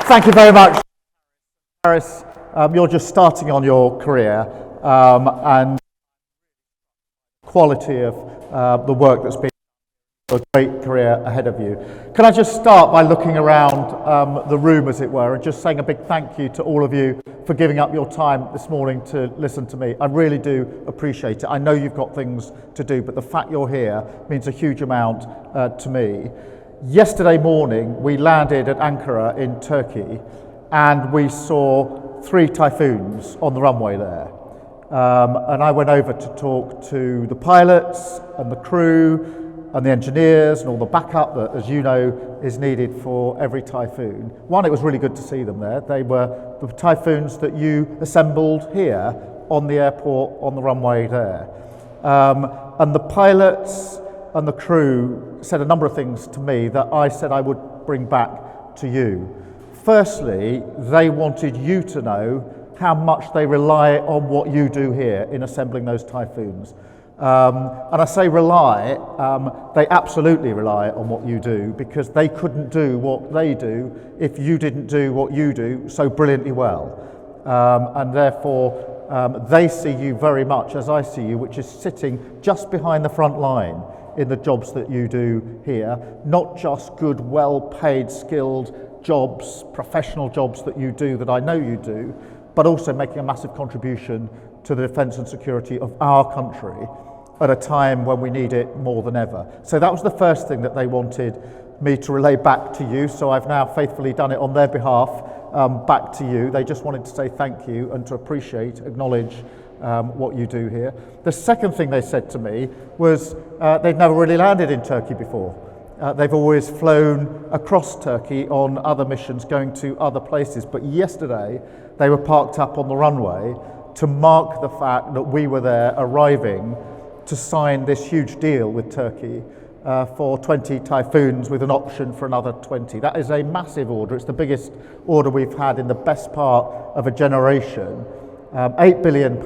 Thank you very much, Harris. You're just starting on your career, and quality of the work that's been a great career ahead of you. Can I just start by looking around the room, as it were, and just saying a big thank you to all of you for giving up your time this morning to listen to me. I really do appreciate it. I know you've got things to do, but the fact you're here means a huge amount to me. Yesterday morning, we landed at Ankara in Turkey, and we saw 3 Typhoons on the runway there. And I went over to talk to the pilots and the crew and the engineers and all the backup that, as you know, is needed for every Typhoon. One, it was really good to see them there. They were the Typhoons that you assembled here on the airport on the runway there. And the pilots and the crew said a number of things to me that I said I would bring back to you. Firstly, they wanted you to know how much they rely on what you do here in assembling those Typhoons. And I say rely, they absolutely rely on what you do, because they couldn't do what they do if you didn't do what you do so brilliantly well. And therefore, they see you very much as I see you, which is sitting just behind the front line in the jobs that you do here, not just good, well-paid, skilled jobs, professional jobs that you do that I know you do, but also making a massive contribution to the defence and security of our country at a time when we need it more than ever. So that was the first thing that they wanted me to relay back to you, so I've now faithfully done it on their behalf back to you. They just wanted to say thank you and to appreciate, acknowledge what you do here. The second thing they said to me was they'd never really landed in Turkey before. They've always flown across Turkey on other missions going to other places, but yesterday they were parked up on the runway to mark the fact that we were there arriving to sign this huge deal with Turkey for 20 Typhoons with an option for another 20. That is a massive order. It's the biggest order we've had in the best part of a generation. £8 billion,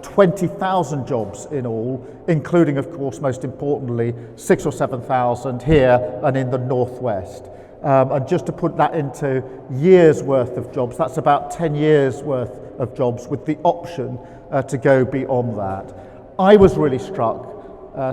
20,000 jobs in all, including, of course, most importantly, 6,000 or 7,000 here and in the northwest. And just to put that into years' worth of jobs, that's about 10 years' worth of jobs with the option to go beyond that. I was really struck,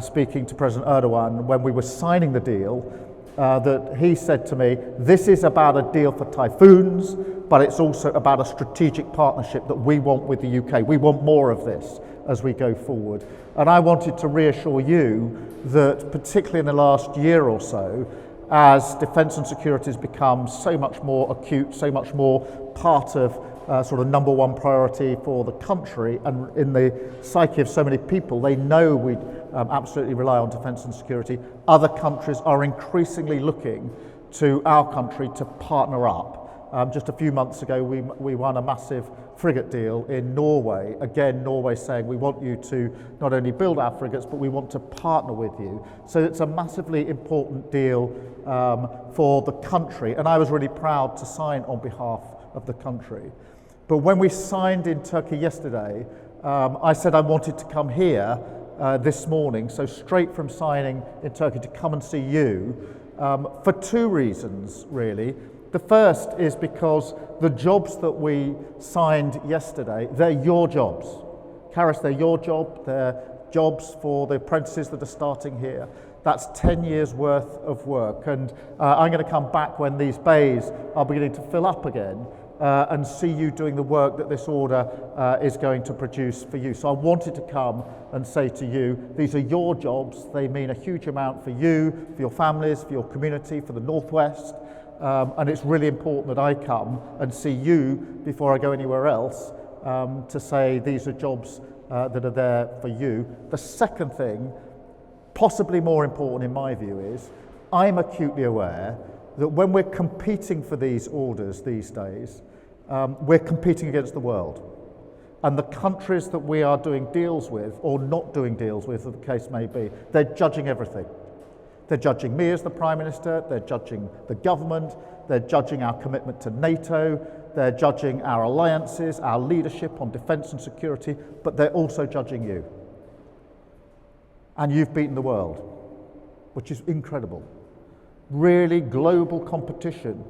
speaking to President Erdogan, when we were signing the deal, that he said to me, this is about a deal for Typhoons, but it's also about a strategic partnership that we want with the UK. We want more of this as we go forward. And I wanted to reassure you that, particularly in the last year or so, as defence and security has become so much more acute, so much more part of sort of number one priority for the country, and in the psyche of so many people, they know we absolutely rely on defence and security. Other countries are increasingly looking to our country to partner up. Just a few months ago, we won a massive frigate deal in Norway. Again, Norway saying we want you to not only build our frigates, but we want to partner with you. So it's a massively important deal for the country, and I was really proud to sign on behalf of the country. But when we signed in Turkey yesterday, I said I wanted to come here this morning, so straight from signing in Turkey to come and see you, for 2 reasons, really. The first is because the jobs that we signed yesterday, they're your jobs. Karis, they're your job. They're jobs for the apprentices that are starting here. That's 10 years worth of work. And I'm going to come back when these bays are beginning to fill up again and see you doing the work that this order is going to produce for you. So I wanted to come and say to you, these are your jobs. They mean a huge amount for you, for your families, for your community, for the Northwest. And it's really important that I come and see you before I go anywhere else to say these are jobs that are there for you. The second thing, possibly more important in my view, is I'm acutely aware that when we're competing for these orders these days, we're competing against the world. And the countries that we are doing deals with, or not doing deals with, as the case may be, they're judging everything. They're judging me as the Prime Minister, they're judging the government, they're judging our commitment to NATO, they're judging our alliances, our leadership on defence and security, but they're also judging you. And you've beaten the world, which is incredible. Really global competition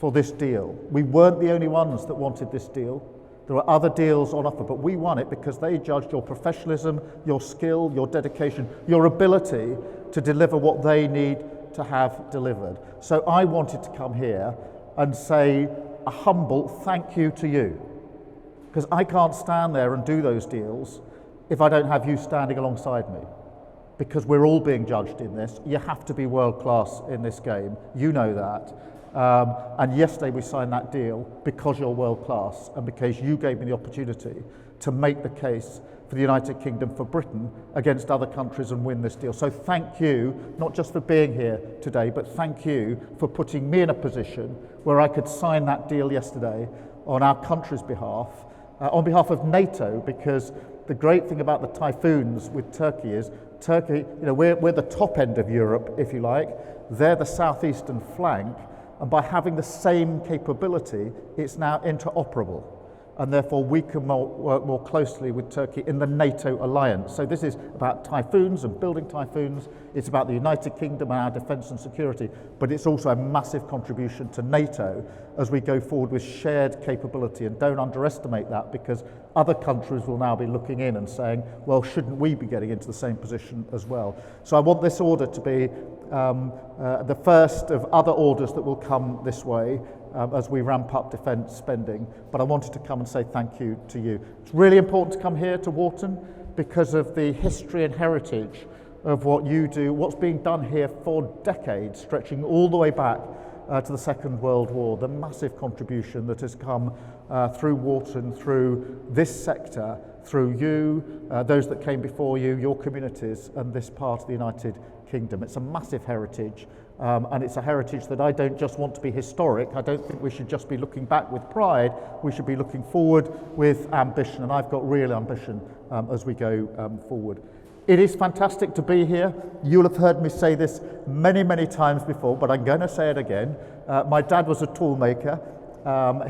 for this deal. We weren't the only ones that wanted this deal. There were other deals on offer, but we won it because they judged your professionalism, your skill, your dedication, your ability to deliver what they need to have delivered. So I wanted to come here and say a humble thank you to you, because I can't stand there and do those deals if I don't have you standing alongside me, because we're all being judged in this. You have to be world class in this game. You know that. And yesterday we signed that deal because you're world class and because you gave me the opportunity to make the case for the United Kingdom, for Britain, against other countries and win this deal. So thank you, not just for being here today, but thank you for putting me in a position where I could sign that deal yesterday on our country's behalf, on behalf of NATO, because the great thing about the Typhoons with Turkey is Turkey, we're the top end of Europe, if you like. They're the southeastern flank. And by having the same capability, it's now interoperable. And therefore we can work more closely with Turkey in the NATO alliance. So this is about Typhoons and building Typhoons. It's about the United Kingdom and our defence and security. But it's also a massive contribution to NATO as we go forward with shared capability. And don't underestimate that, because other countries will now be looking in and saying, well, shouldn't we be getting into the same position as well? So I want this order to be the first of other orders that will come this way as we ramp up defence spending. But I wanted to come and say thank you to you. It's really important to come here to Warton because of the history and heritage of what you do, what's being done here for decades, stretching all the way back to the Second World War, the massive contribution that has come through Warton, through this sector, through you, those that came before you, your communities, and this part of the United Kingdom. It's a massive heritage, and it's a heritage that I don't just want to be historic. I don't think we should just be looking back with pride. We should be looking forward with ambition, and I've got real ambition as we go forward. It is fantastic to be here. You'll have heard me say this many, many times before, but I'm going to say it again. My dad was a tool maker.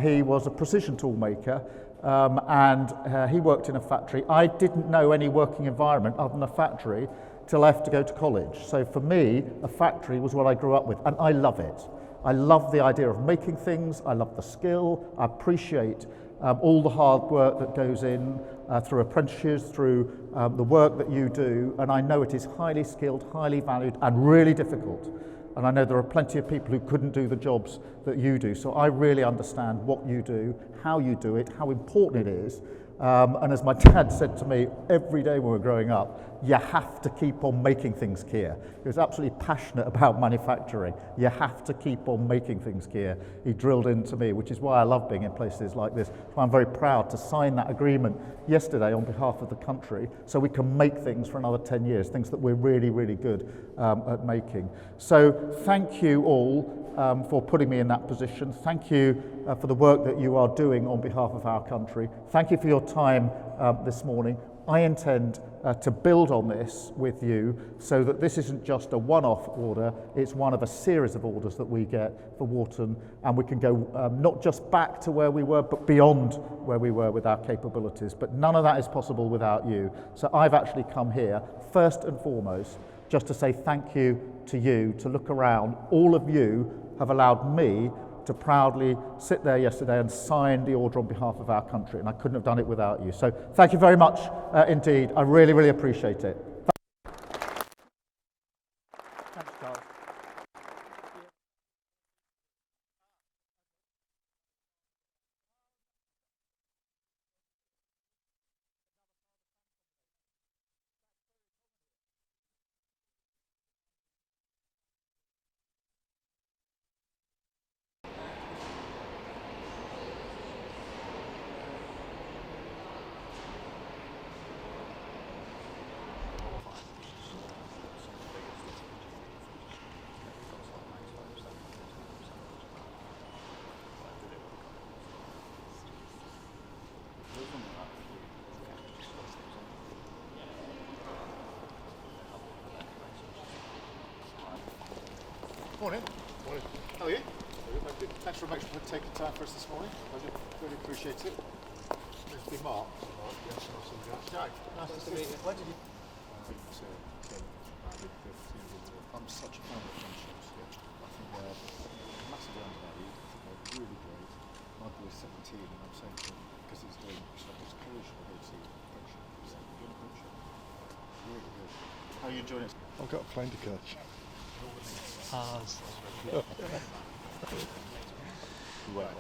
He was a precision tool maker, and he worked in a factory. I didn't know any working environment other than a factory till I have to go to college. So for me, a factory was what I grew up with, and I love it. I love the idea of making things. I love the skill. I appreciate all the hard work that goes in through apprenticeships, through the work that you do, and I know it is highly skilled, highly valued, and really difficult. And I know there are plenty of people who couldn't do the jobs that you do. So I really understand what you do, how you do it, how important it is. And as my dad said to me every day when we were growing up, you have to keep on making things, Keir. He was absolutely passionate about manufacturing. You have to keep on making things, Keir. He drilled into me, which is why I love being in places like this. So I'm very proud to sign that agreement yesterday on behalf of the country so we can make things for another 10 years, things that we're really, really good at making. So thank you all for putting me in that position. Thank you for the work that you are doing on behalf of our country. Thank you for your time this morning. I intend to build on this with you so that this isn't just a one-off order, it's one of a series of orders that we get for Warton, and we can go not just back to where we were, but beyond where we were with our capabilities. But none of that is possible without you. So I've actually come here, first and foremost, just to say thank you to you, to look around. All of you have allowed me to proudly sit there yesterday and sign the order on behalf of our country, and I couldn't have done it without you. So thank you very much indeed. I really, really appreciate it. Thanks, Charles. Morning. Morning. How are you? Thanks very much for taking time for us this morning. I really appreciate it. Nice to be Mark. Yes, awesome. Jack, nice to see you. Where did you? I'm such a fan of friendships. I think they're massively undervalued. team, and I'm saying to him, because he's doing Shepherd's College for HC Friendship, he's saying, you're doing a friendship. Really good. How are you enjoying it? I've got a plane to catch. Right.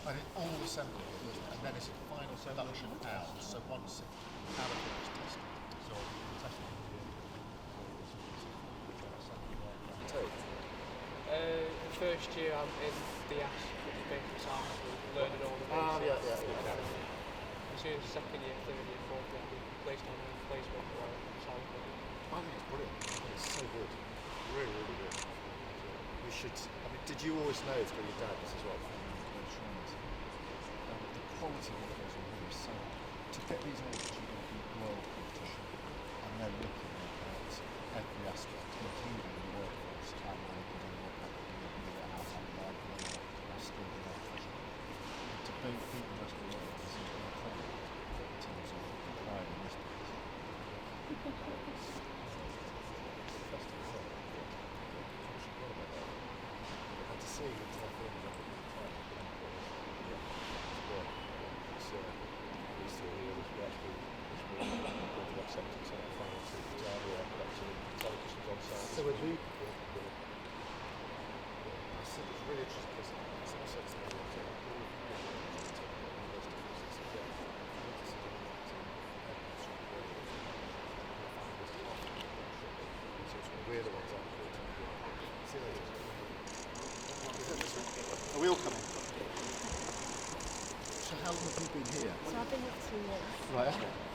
I think all assembly, and then it's a final production out. So once out of it is tested. So the first year I'm in the AS, which is basically Starmer, learning all the basics. As soon as second year, third year, fourth year, I'll be placed on a placement for Samlesbury. I think it's brilliant. I think it's so good. Really, really good. You should. I mean, did you always know through your dad this as well? The quality of what goes on here is so. To get these ages, you're going to be world competition, and they're looking at every aspect, including the workforce, how well they can do what they can do, be it outside the life, or still be there pressure. To beat the rest of the world is incredible in terms of playing in this place. And to see the Typhoon is up at the time. So with Luke, I said it's really interesting because someone said to me, we're the ones up here. See you later. Are we all coming? So how long have you been here? So I've been here 2 years. Right, okay.